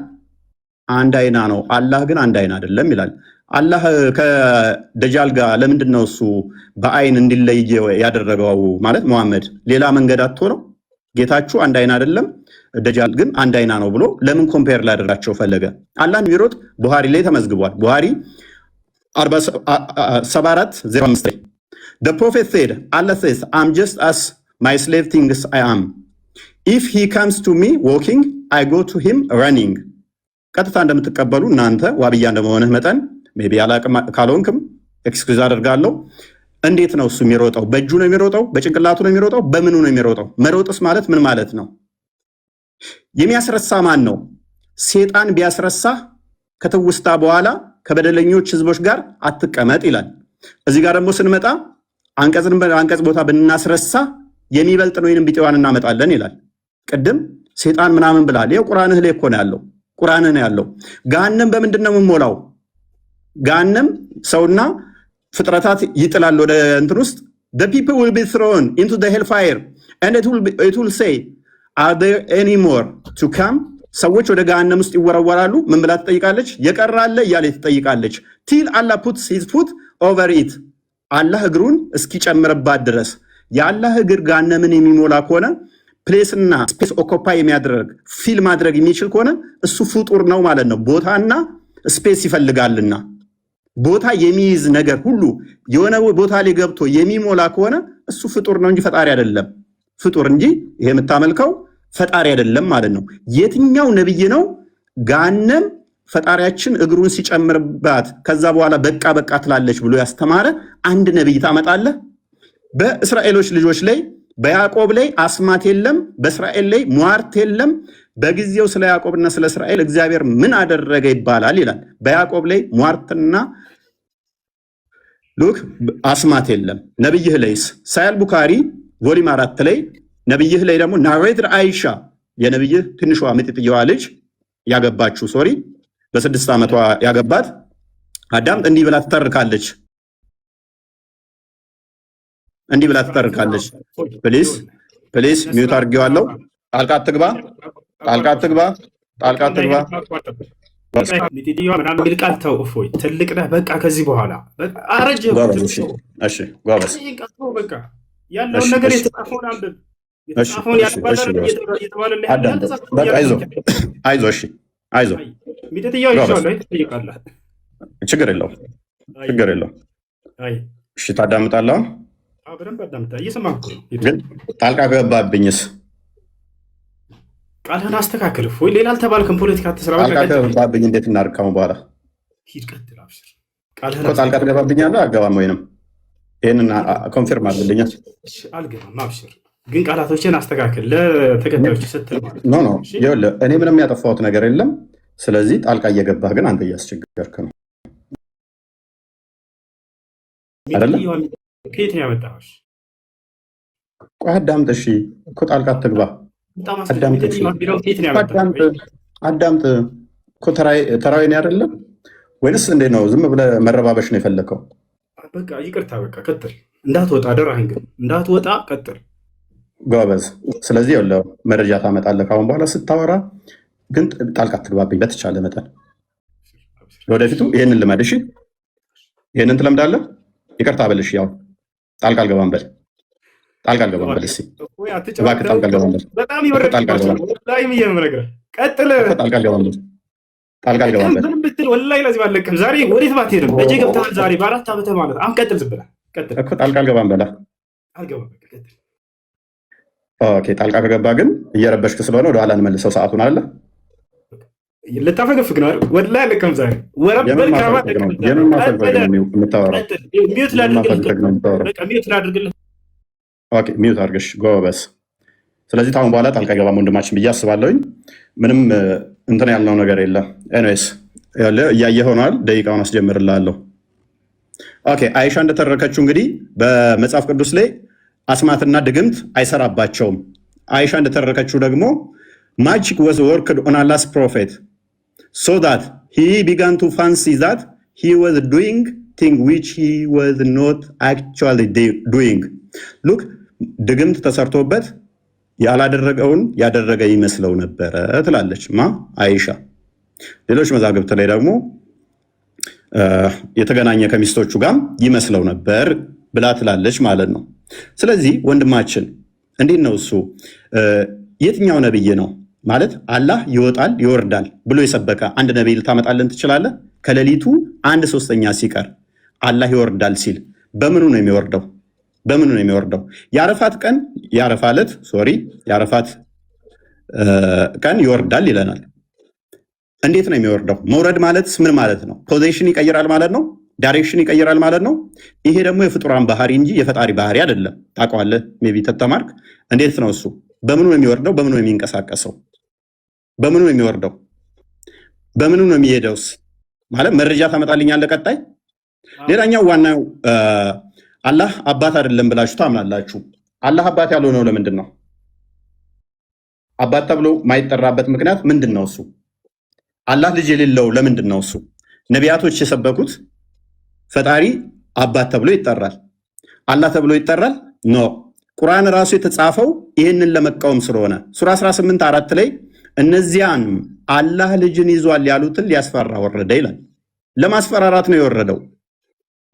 አንድ አይና ነው፣ አላህ ግን አንድ አይና አይደለም ይላል። አላህ ከደጃል ጋር ለምንድን ነው እሱ በአይን እንዲለይ ያደረገው? ማለት መሐመድ ሌላ መንገድ አጥቶ ነው? ጌታችሁ አንድ አይና አይደለም፣ ደጃል ግን አንድ አይና ነው ብሎ ለምን ኮምፔር ላደርጋቸው ፈለገ? አላህን ቢሮጥ ቡሃሪ ላይ ተመዝግቧል። ቡሃሪ 74:05 ላይ The prophet said, Allah says, I'm just as my slave thinks I am. If he comes to me walking, I go to him running. ቀጥታ እንደምትቀበሉ እናንተ ዋብያ እንደመሆንህ መጠን ሜቢ አላቅም ካልሆንክም ኤክስኪውዝ አደርጋለሁ። እንዴት ነው እሱ የሚሮጠው? በእጁ ነው የሚሮጠው? በጭንቅላቱ ነው የሚሮጠው? በምኑ ነው የሚሮጠው? መሮጥስ ማለት ምን ማለት ነው? የሚያስረሳ ማን ነው? ሴጣን ቢያስረሳ ከተውስታ በኋላ ከበደለኞች ህዝቦች ጋር አትቀመጥ ይላል። እዚህ ጋር ደግሞ ስንመጣ አንቀጽ ቦታ ብናስረሳ የሚበልጥን ወይንም ቢጤዋን እናመጣለን ይላል። ቅድም ሴጣን ምናምን ብላል። ይኸው ቁርአንህ ላይ እኮ ነው ያለው። ቁርአንህ ነው ያለው። ገሃነም በምንድን ነው የምንሞላው? ገሃነም ሰውና ፍጥረታት ይጥላል ወደ እንትን ውስጥ the people will be thrown into the hellfire and it will say are there any more to come? ሰዎች ወደ ገሃነም ውስጥ ይወረወራሉ። ምን ብላ ትጠይቃለች? የቀራለ እያለ ትጠይቃለች። till Allah puts his foot over it አላህ እግሩን እስኪጨምርባት ድረስ። የአላህ እግር ገሃነምን የሚሞላ ከሆነ ፕሌስና ስፔስ ኦኮፓይ የሚያደርግ ፊል ማድረግ የሚችል ከሆነ እሱ ፍጡር ነው ማለት ነው። ቦታና ስፔስ ይፈልጋልና ቦታ የሚይዝ ነገር ሁሉ የሆነ ቦታ ላይ ገብቶ የሚሞላ ከሆነ እሱ ፍጡር ነው እንጂ ፈጣሪ አይደለም። ፍጡር እንጂ ይሄ የምታመልከው ፈጣሪ አይደለም ማለት ነው። የትኛው ነብይ ነው ገሃነም ፈጣሪያችን እግሩን ሲጨምርባት ከዛ በኋላ በቃ በቃ ትላለች ብሎ ያስተማረ አንድ ነብይ ታመጣለህ? በእስራኤሎች ልጆች ላይ በያዕቆብ ላይ አስማት የለም፣ በእስራኤል ላይ ሟርት የለም። በጊዜው ስለ ያዕቆብና ስለ እስራኤል እግዚአብሔር ምን አደረገ ይባላል ይላል። በያዕቆብ ላይ ሟርትና ሉክ አስማት የለም። ነብይህ ላይስ ሳያል ቡካሪ ቮሊም 4 ላይ ነብይህ ላይ ደግሞ ናሬትር አይሻ የነብይህ ትንሿ ምጥጥየዋ ልጅ ያገባችው በ6 ዓመቷ ያገባት አዳምጥ እንዲህ ብላ ትተርካለች። ፕሊስ ሚውት አድርጌዋለሁ። ጣልቃ አትግባ። ትልቅ ነህ በቃ ከዚህ በኋላ አረጀ። እሺ ጎበዝ፣ ያለውን ነገር የተጻፈውን አንብብ። አይዞህ ችግር የለውም። እሺ ታዳምጣለህ። ግን ጣልቃ ገባብኝስ? ቃልህን አስተካክል። ወይ ሌላ አልተባልክም። ፖለቲካ አትስራ። ጣልቃ ገባብኝ እንዴት እናድርግ? በኋላ ጣልቃ ትገባብኛለህ? አልገባም። ወይንም ይህንን ኮንፊርም አድርግልኛል። አልገባም። አብሽር። ግን ቃላቶችን አስተካክል ለተከታዮች ስትል ማለት ነው። ይኸውልህ እኔ ምንም ያጠፋሁት ነገር የለም። ስለዚህ ጣልቃ እየገባህ ግን አንተ እያስቸገርክ ነው አይደለ? ከየት ነው ያመጣኸው? ቆይ አዳምጥ። እሺ እኮ ጣልቃ አትግባ። አዳምጥ እኮ ተራዊ ነው አይደለም ወይንስ እንዴት ነው? ዝም ብለህ መረባበሽ ነው የፈለከው? በቃ ይቅርታ፣ በቃ ቀጥል። እንዳትወጣ አደራህን፣ ግን እንዳትወጣ ቀጥል። ጎበዝ። ስለዚህ ያለው መረጃ ታመጣለህ ካሁን በኋላ ስታወራ፣ ግን ጣልቃ አትግባብኝ በተቻለ መጠን። ወደፊቱ ይሄንን ልመድ። እሺ ይሄንን ትለምዳለህ። ይቅርታ በልሽ። ያው ጣልቃ አልገባም በል። ጣልቃ አልገባም በል። እስኪ እባክህ ጣልቃ አልገባም በል። በጣም ይወረድ። ጣልቃ አልገባም በል። ቀጥል። ጣልቃ አልገባም በል። ጣልቃ አልገባም በል። ምንም ብትል ወላሂ ለዚህ ባለቅም። ዛሬ ወዴት ባትሄድም እጄ ገብተሃል። ዛሬ በ4 ዓመት ማለት አሁን ቀጥል። ዝም ብለህ ቀጥል እኮ ጣልቃ አልገባም በል። አልገባም በል። ቀጥል። ኦኬ። ጣልቃ ከገባ ግን እየረበሽክ ስለሆነ ወደኋላ እንመልሰው። ሰዓቱን አለ ልታፈገፍግ ነው። ወላሂ አለቅም። ዛሬ ወረበል ካባ ሚዩት አድርገሽ ጎበዝ። ስለዚህ ታሁን በኋላ ጣልቃ ገባም ወንድማችን ብዬ አስባለሁኝ። ምንም እንትን ያልነው ነገር የለም። ኤኒዌይስ እያየህ ሆኗል። ደቂቃውን አስጀምርልሃለሁ። ኦኬ። አይሻ እንደተረከችው እንግዲህ በመጽሐፍ ቅዱስ ላይ አስማትና ድግምት አይሰራባቸውም። አይሻ እንደተረከችው ደግሞ ማጂክ ወዝ ወርክድ ኦን አላስ ፕሮፌት። so that he began to fancy that he was doing thing which he was not actually doing. look ድግምት ተሰርቶበት ያላደረገውን ያደረገ ይመስለው ነበር ትላለች አይሻ። ሌሎች መዛግብት ላይ ደግሞ የተገናኘ ከሚስቶቹ ጋር ይመስለው ነበር ብላ ትላለች ማለት ነው። ስለዚህ ወንድማችን እንዴት ነው እሱ የትኛው ነብይ ነው ማለት አላህ ይወጣል ይወርዳል ብሎ የሰበከ አንድ ነብይ ልታመጣልን ትችላለህ? ከሌሊቱ 1/3 ሲቀር አላህ ይወርዳል ሲል በምኑ ነው የሚወርደው? በምኑ ነው የሚወርደው? የአረፋት ቀን የአረፋት ቀን ይወርዳል ይለናል። እንዴት ነው የሚወርደው? መውረድ ማለት ምን ማለት ነው? ፖዚሽን ይቀይራል ማለት ነው። ዳይሬክሽን ይቀይራል ማለት ነው። ይሄ ደግሞ የፍጡራን ባህሪ እንጂ የፈጣሪ ባህሪ አይደለም። ታውቀዋለህ ሜቢ ተተማርክ። እንዴት ነው እሱ? በምኑ ነው የሚወርደው? በምኑ ነው የሚንቀሳቀሰው? በምኑ ነው የሚወርደው? በምኑ ነው የሚሄደውስ? ማለት መረጃ ታመጣልኛለህ ቀጣይ። ሌላኛው ዋናው አላህ አባት አይደለም ብላችሁ ታምናላችሁ። አላህ አባት ያልሆነው ለምንድን ነው? አባት ተብሎ ማይጠራበት ምክንያት ምንድን ነው? እሱ አላህ ልጅ የሌለው ለምንድን ነው? እሱ ነቢያቶች የሰበኩት ፈጣሪ አባት ተብሎ ይጠራል፣ አላህ ተብሎ ይጠራል? ኖ ቁርአን ራሱ የተጻፈው ይህንን ለመቃወም ስለሆነ ሱራ 18:4 ላይ እነዚያን አላህ ልጅን ይዟል ያሉትን ሊያስፈራ ወረደ ይላል። ለማስፈራራት ነው የወረደው።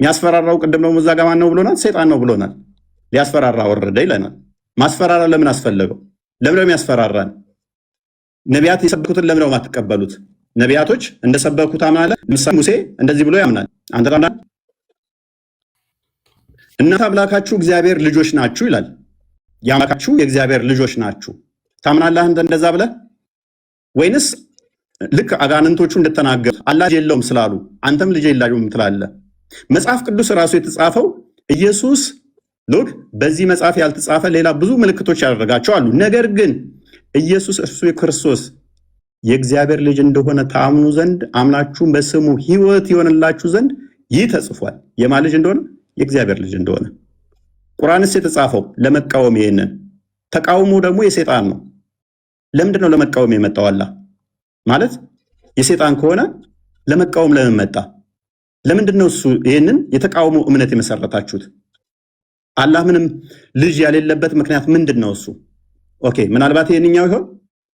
የሚያስፈራራው ቅድም ነው ሙዛጋ ማን ነው ብሎናል? ሰይጣን ነው ብሎናል። ሊያስፈራራ ወረደ ይለናል። ማስፈራራ ለምን አስፈለገው? ለምን ነው የሚያስፈራራን? ነቢያት የሰበኩትን ለምን ነው የማትቀበሉት? ነቢያቶች እንደሰበኩት አምናለህ? ለምሳሌ ሙሴ እንደዚህ ብሎ ያምናል። አንተ ታምናለህ? እናንተ አምላካችሁ እግዚአብሔር ልጆች ናችሁ ይላል። የአምላካችሁ የእግዚአብሔር ልጆች ናችሁ ታምናለህ አንተ እንደዛ ብለህ? ወይንስ ልክ አጋንንቶቹ እንደተናገሩ አላህ ልጅ የለውም ስላሉ አንተም ልጅ የላችሁም ትላለህ? መጽሐፍ ቅዱስ ራሱ የተጻፈው ኢየሱስ ሎክ በዚህ መጽሐፍ ያልተጻፈ ሌላ ብዙ ምልክቶች ያደረጋቸው አሉ። ነገር ግን ኢየሱስ እርሱ የክርስቶስ የእግዚአብሔር ልጅ እንደሆነ ታምኑ ዘንድ አምናችሁም በስሙ ሕይወት ይሆንላችሁ ዘንድ ይህ ተጽፏል። የማን ልጅ እንደሆነ? የእግዚአብሔር ልጅ እንደሆነ። ቁርአንስ የተጻፈው ለመቃወም፣ ይሄንን ተቃውሞ ደግሞ የሰይጣን ነው። ለምንድን ነው ለመቃወም የመጣው? አላህ ማለት የሰይጣን ከሆነ ለመቃወም ለምን መጣ? ለምንድን ነው እሱ ይሄንን የተቃውሞ እምነት የመሰረታችሁት? አላህ ምንም ልጅ ያሌለበት ምክንያት ምንድን ነው እሱ? ኦኬ ምናልባት ይሄንኛው ይሆን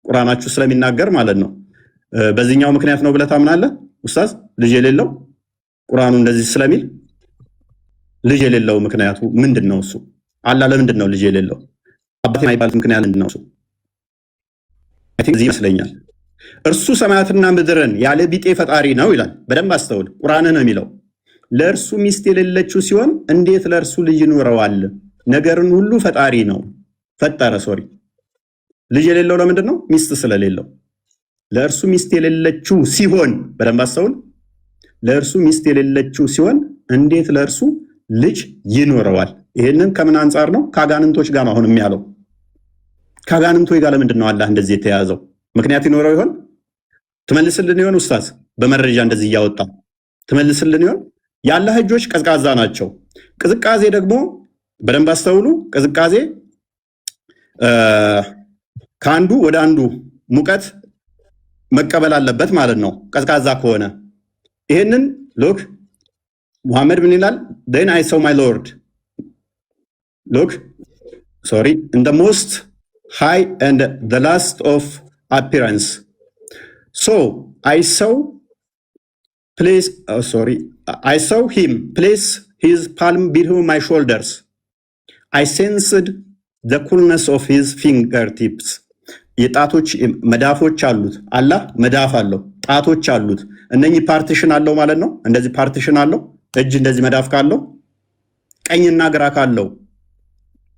ቁርአናችሁ ስለሚናገር ማለት ነው። በዚህኛው ምክንያት ነው ብለህ ታምናለህ ኡስታዝ? ልጅ የሌለው ቁርአኑ እንደዚህ ስለሚል ልጅ የሌለው ምክንያቱ ምንድን ነው እሱ? አላህ ለምንድን ነው ልጅ የሌለው? አባት የማይባል ምክንያት ምንድን ነው እሱ? አይ ቲንክ እዚህ ይመስለኛል። እርሱ ሰማያትና ምድርን ያለ ቢጤ ፈጣሪ ነው ይላል። በደንብ አስተውል። ቁርአን ነው የሚለው። ለእርሱ ሚስት የሌለችው ሲሆን እንዴት ለእርሱ ልጅ ይኖረዋል? ነገርን ሁሉ ፈጣሪ ነው ፈጠረ። ልጅ የሌለው ለምንድን ነው? ሚስት ስለሌለው። ለእርሱ ሚስት የሌለችው ሲሆን፣ በደንብ አስተውል። ለእርሱ ሚስት የሌለችው ሲሆን እንዴት ለእርሱ ልጅ ይኖረዋል? ይሄንን ከምን አንጻር ነው? ከአጋንንቶች ጋር ነው አሁን የሚያለው። ከአጋንንቶች ጋር ለምንድን ነው አላህ እንደዚህ የተያዘው? ምክንያት ይኖረው ይሆን? ትመልስልን ይሆን ኡስታዝ? በመረጃ እንደዚህ እያወጣ ትመልስልን ይሆን? የአላህ እጆች ቀዝቃዛ ናቸው። ቅዝቃዜ ደግሞ በደንብ አስተውሉ። ቅዝቃዜ ከአንዱ ወደ አንዱ ሙቀት መቀበል አለበት ማለት ነው፣ ቀዝቃዛ ከሆነ። ይሄንን ሎክ ሙሐመድ ምን ይላል? then I saw my lord look sorry in the most high and the last of appearance, so I saw him place his palm between my shoulders. I sensed the coolness of his fingertips. የጣቶች መዳፎች አሉት። አላህ መዳፍ አለው፣ ጣቶች አሉት። እነኚህ ፓርቲሽን አለው ማለት ነው። እንደዚህ ፓርቲሽን አለው። እጅ እንደዚህ መዳፍ ካለው ቀኝና ግራ ካለው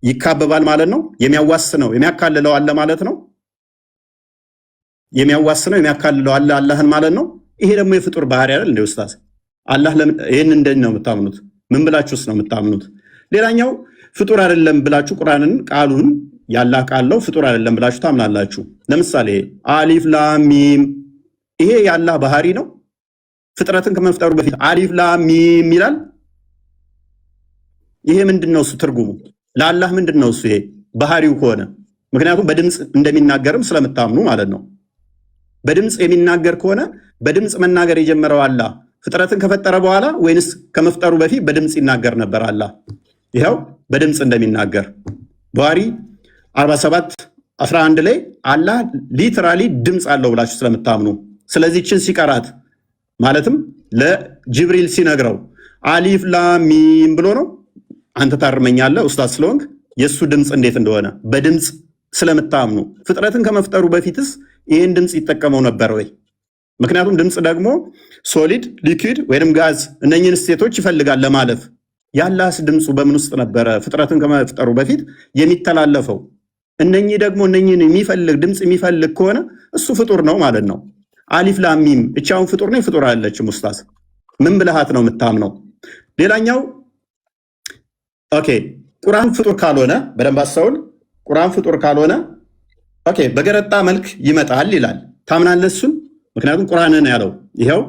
ይካበባል ማለት ነው። የሚያዋስነው የሚያካልለው አለ ማለት ነው። የሚያዋስነው የሚያካልለው አለ አላህን ማለት ነው። ይሄ ደግሞ የፍጡር ባህሪ አይደል እንዴ ኡስታዝ? አላህ ይሄን እንደዚህ ነው የምታምኑት? ምን ብላችሁስ ነው የምታምኑት? ሌላኛው ፍጡር አይደለም ብላችሁ ቁርአንን ቃሉን ያላህ ቃል ነው ፍጡር አይደለም ብላችሁ ታምናላችሁ። ለምሳሌ አሊፍ ላም ሚም፣ ይሄ ያላህ ባህሪ ነው። ፍጥረትን ከመፍጠሩ በፊት አሊፍ ላም ሚም ይላል። ይሄ ምንድነው እሱ ትርጉሙ? ለአላህ ምንድነው እሱ? ይሄ ባህሪው ከሆነ ምክንያቱም በድምፅ እንደሚናገርም ስለምታምኑ ማለት ነው። በድምፅ የሚናገር ከሆነ በድምፅ መናገር የጀመረው አላህ ፍጥረትን ከፈጠረ በኋላ ወይንስ ከመፍጠሩ በፊት በድምፅ ይናገር ነበር አላህ? ይኸው በድምፅ እንደሚናገር ቡኻሪ 47:11 ላይ አላህ ሊትራሊ ድምፅ አለው ብላችሁ ስለምታምኑ፣ ስለዚህ ችን ሲቀራት ማለትም ለጅብሪል ሲነግረው አሊፍ ላም ሚም ብሎ ነው። አንተ ታርመኛለህ ኡስታዝ ስለሆንክ የሱ ድምፅ እንዴት እንደሆነ በድምፅ ስለምታምኑ፣ ፍጥረትን ከመፍጠሩ በፊትስ ይህን ድምፅ ይጠቀመው ነበር ወይ? ምክንያቱም ድምፅ ደግሞ ሶሊድ፣ ሊኩዊድ ወይም ጋዝ እነኝህን ስቴቶች ይፈልጋል ለማለፍ። ያላህስ ድምፁ በምን ውስጥ ነበረ ፍጥረትን ከመፍጠሩ በፊት የሚተላለፈው? እነኚህ ደግሞ እነኚህን የሚፈልግ ድምፅ የሚፈልግ ከሆነ እሱ ፍጡር ነው ማለት ነው። አሊፍ ላም ሚም እቻውን ፍጡር ነው ፍጡር አይደለችም? ኡስታዝ ምን ብልሃት ነው የምታምነው? ሌላኛው ኦኬ ቁርአን ፍጡር ካልሆነ በደንብ አስተውል። ቁርአን ፍጡር ካልሆነ ኦኬ በገረጣ መልክ ይመጣል ይላል። ታምናለህ እሱን? ምክንያቱም ቁርአን ነው ያለው። ይሄው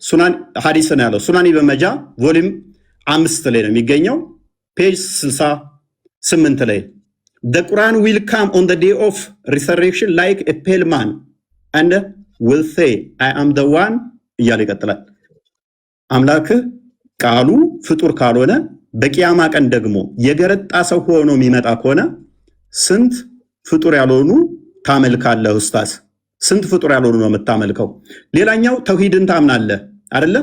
ሱናን ሐዲስ ነው ያለው። ሱናን ኢብን ማጃህ ቮሊዩም 5 ላይ ነው የሚገኘው ፔጅ 68 ላይ the Quran will come on the day of resurrection like a pale man and will say I am the one እያለ ይቀጥላል። አምላክ ቃሉ ፍጡር ካልሆነ በቂያማ ቀን ደግሞ የገረጣ ሰው ሆኖ የሚመጣ ከሆነ ስንት ፍጡር ያልሆኑ ታመልካለህ ኡስታዝ? ስንት ፍጡር ያልሆኑ ነው የምታመልከው? ሌላኛው ተውሂድን ታምናለህ አይደለ?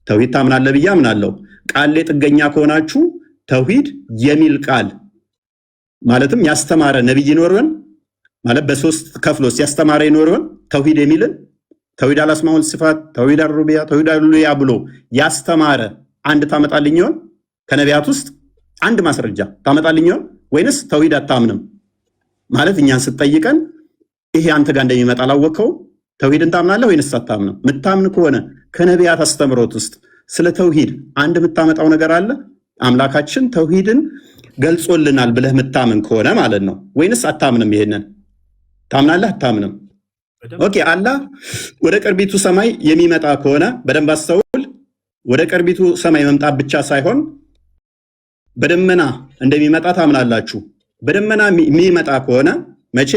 ተውሂድ ታምናለህ ብዬ አምናለሁ። ቃል ላይ ጥገኛ ከሆናችሁ ተውሂድ የሚል ቃል ማለትም ያስተማረ ነብይ ይኖርን ማለት በሶስት ከፍሎስ ያስተማረ ይኖርን ተውሂድ የሚልን ተውሂድ አልአስማኡል ሲፋት፣ ተውሂድ አልሩቢያ፣ ተውሂድ አልኡሉሂያ ብሎ ያስተማረ አንድ ታመጣልኝ ይሆን? ከነቢያት ውስጥ አንድ ማስረጃ ታመጣልኝ ይሆን? ወይንስ ተውሂድ አታምንም ማለት እኛን ስትጠይቀን ይሄ አንተ ጋር እንደሚመጣ አላወቀው? ተውሂድን ታምናለህ ወይንስ አታምንም? ምታምን ከሆነ ከነቢያት አስተምሮት ውስጥ ስለ ተውሂድ አንድ የምታመጣው ነገር አለ? አምላካችን ተውሂድን ገልጾልናል ብለህ ምታምን ከሆነ ማለት ነው። ወይንስ አታምንም? ይሄንን ታምናለህ አታምንም? ኦኬ አላህ ወደ ቅርቢቱ ሰማይ የሚመጣ ከሆነ በደንብ አስተውል። ወደ ቅርቢቱ ሰማይ መምጣት ብቻ ሳይሆን በደመና እንደሚመጣ ታምናላችሁ። በደመና የሚመጣ ከሆነ መቼ?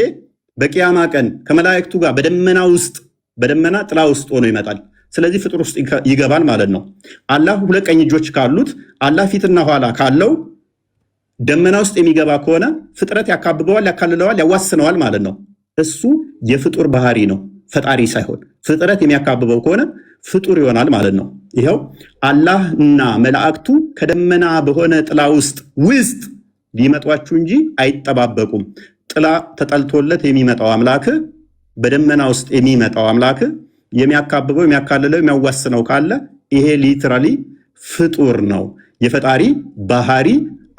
በቂያማ ቀን ከመላእክቱ ጋር በደመና ውስጥ በደመና ጥላ ውስጥ ሆኖ ይመጣል። ስለዚህ ፍጡር ውስጥ ይገባል ማለት ነው። አላህ ሁለት ቀኝ እጆች ካሉት አላህ ፊትና ኋላ ካለው ደመና ውስጥ የሚገባ ከሆነ ፍጥረት ያካብበዋል፣ ያካልለዋል፣ ያዋስነዋል ማለት ነው። እሱ የፍጡር ባህሪ ነው፣ ፈጣሪ ሳይሆን። ፍጥረት የሚያካብበው ከሆነ ፍጡር ይሆናል ማለት ነው። ይኸው አላህና መላእክቱ ከደመና በሆነ ጥላ ውስጥ ሊመጧችሁ እንጂ አይጠባበቁም። ጥላ ተጠልቶለት የሚመጣው አምላክ፣ በደመና ውስጥ የሚመጣው አምላክ የሚያካብበው፣ የሚያካልለው፣ የሚያዋስነው ካለ ይሄ ሊትራሊ ፍጡር ነው፣ የፈጣሪ ባህሪ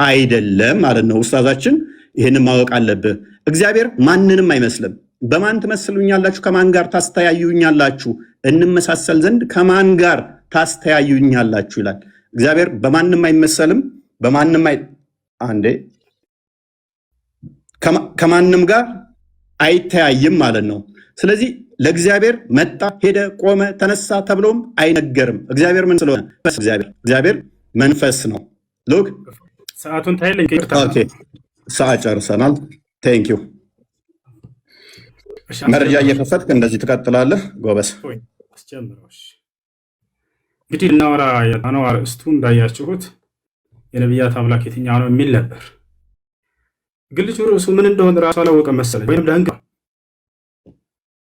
አይደለም ማለት ነው። ኡስታዛችን ይህንን ማወቅ አለብህ። እግዚአብሔር ማንንም አይመስልም። በማን ትመስሉኛላችሁ? ከማን ጋር ታስተያዩኛላችሁ? እንመሳሰል ዘንድ ከማን ጋር ታስተያዩኛላችሁ ይላል። እግዚአብሔር በማንም አይመሰልም፣ በማንም አንዴ ከማንም ጋር አይተያይም ማለት ነው። ስለዚህ ለእግዚአብሔር መጣ፣ ሄደ፣ ቆመ፣ ተነሳ ተብሎም አይነገርም። እግዚአብሔር ምን ስለሆነ? እግዚአብሔር መንፈስ ነው። ሎክ ሰዓቱን ታይለኝ። ኦኬ ሰዓት ጨርሰናል። ቴንክ ዩ። መረጃ እየከፈትክ እንደዚህ ትቀጥላለህ። ጎበስ እንግዲህ እናወራ የጣነው አርእስቱ እንዳያችሁት የነቢያት አምላክ የትኛው ነው የሚል ነበር። ግን ልጁ ርዕሱ ምን እንደሆነ ራሱ አላወቀም መሰለኝ። ወይም ደንግ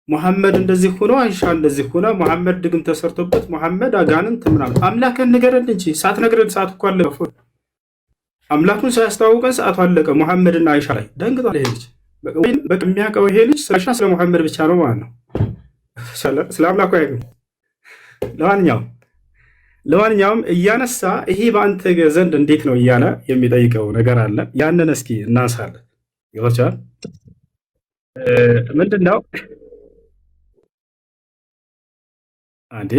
ሙሐመድ እንደዚህ ሆኖ አይሻ እንደዚህ ሆነ፣ ሙሐመድ ድግም ተሰርቶበት፣ ሙሐመድ አጋንንት ምናምን። አምላክን ንገረን እንጂ ሳትነግረን ሰዓት እኮ አለቀ። አምላኩን ሳያስተዋውቀን ሰዓቱ አለቀ። ሙሐመድና አይሻ ላይ ደንግጧል። ይሄ ልጅ በቃ የሚያውቀው ይሄ ልጅ ስለ አይሻ ስለ ሙሐመድ ብቻ ነው ማለት ነው። ስለ አምላኩ አይደለም። ለማንኛውም እያነሳ ይሄ በአንተ ዘንድ እንዴት ነው እያለ የሚጠይቀው ነገር አለ። ያንን እስኪ እናንሳለን። ይወቻል ምንድነው? አንዴ